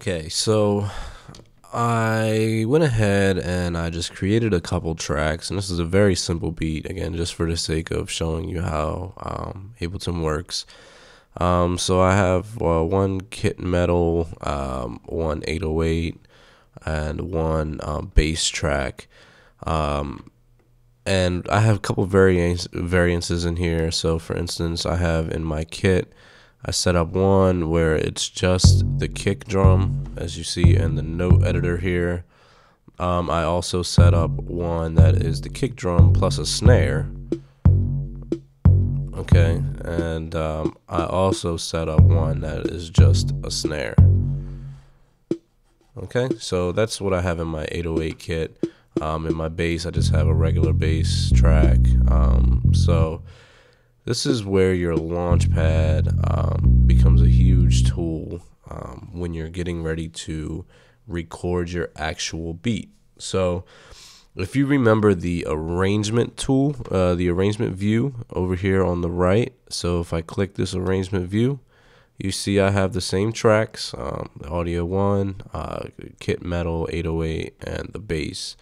Okay, so I went ahead and I just created a couple tracks, and this is a very simple beat, again, just for the sake of showing you how Ableton works. So I have one kit metal, one 808, and one bass track. And I have a couple variances in here. So for instance, I have in my kit, I set up one where it's just the kick drum, as you see in the note editor here. I also set up one that is the kick drum plus a snare. Okay, and I also set up one that is just a snare. Okay, so that's what I have in my 808 kit. In my bass, I just have a regular bass track. So this is where your Launchpad becomes a huge tool when you're getting ready to record your actual beat. So if you remember the arrangement tool, the arrangement view over here on the right, so if I click this arrangement view, you see I have the same tracks, audio 1, kit metal, 808, and the bass.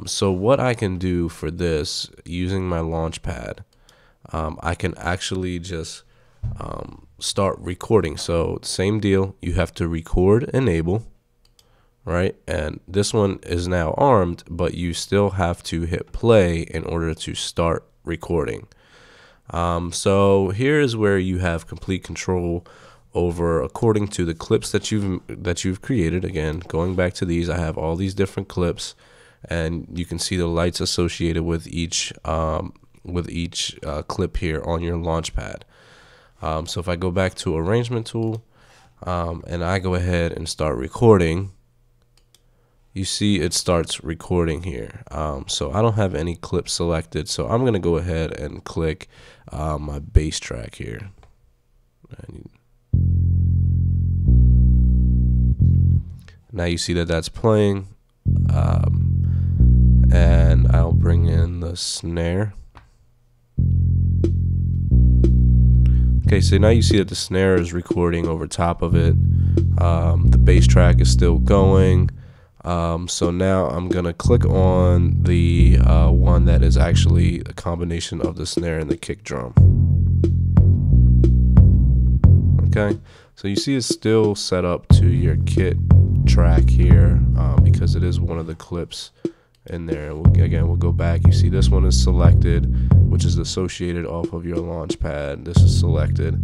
So what I can do for this using my Launchpad, I can actually just start recording. So same deal, you have to record enable, right? And this one is now armed, but you still have to hit play in order to start recording. So here is where you have complete control over, according to the clips that you've created. Again, going back to these, I have all these different clips, and you can see the lights associated with each clip here on your Launchpad. So if I go back to arrangement tool and I go ahead and start recording, you see it starts recording here. So I don't have any clips selected, so I'm gonna go ahead and click my bass track here. Now you see that that's playing, and I'll bring in the snare. Okay, so now you see that the snare is recording over top of it. The bass track is still going. So now I'm gonna click on the one that is actually a combination of the snare and the kick drum. Okay, so you see it's still set up to your kit track here, because it is one of the clips in there. We'll go back. You see this one is selected, which is associated off of your Launchpad. This is selected.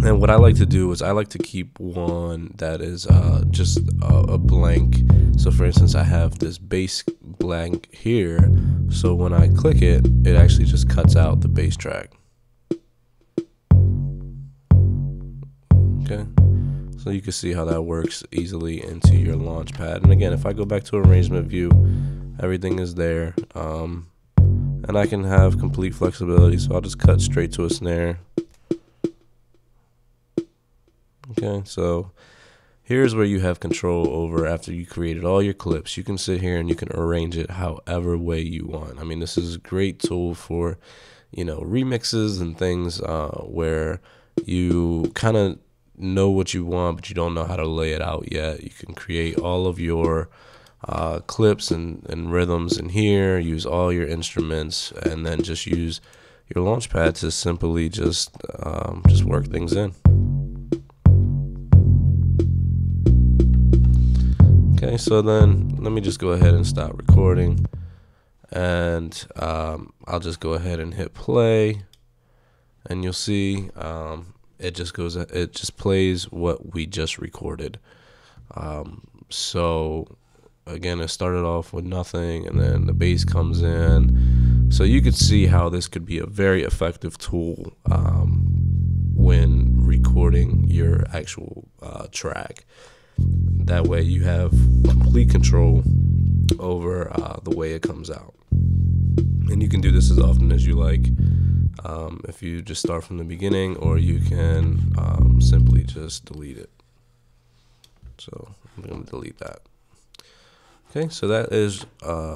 And what I like to do is I like to keep one that is just a blank. So for instance, I have this bass blank here. So when I click it, it actually just cuts out the bass track. Okay. So you can see how that works easily into your Launchpad. And again, if I go back to arrangement view, everything is there. And I can have complete flexibility. So I'll just cut straight to a snare. Okay, so here's where you have control over, after you created all your clips, you can sit here and you can arrange it however way you want. I mean, this is a great tool for, remixes and things where you kind of know what you want, but you don't know how to lay it out yet. You can create all of your clips and rhythms in here, use all your instruments, and then just use your Launchpad to simply just work things in. Okay, so then let me just go ahead and stop recording, and I'll just go ahead and hit play, and you'll see it just plays what we just recorded. So again, it started off with nothing, and then the bass comes in. So you could see how this could be a very effective tool when recording your actual track. That way you have complete control over the way it comes out. And you can do this as often as you like. If you just start from the beginning, or you can simply just delete it. So I'm going to delete that. Okay, so that is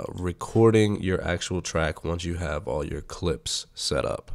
recording your actual track once you have all your clips set up.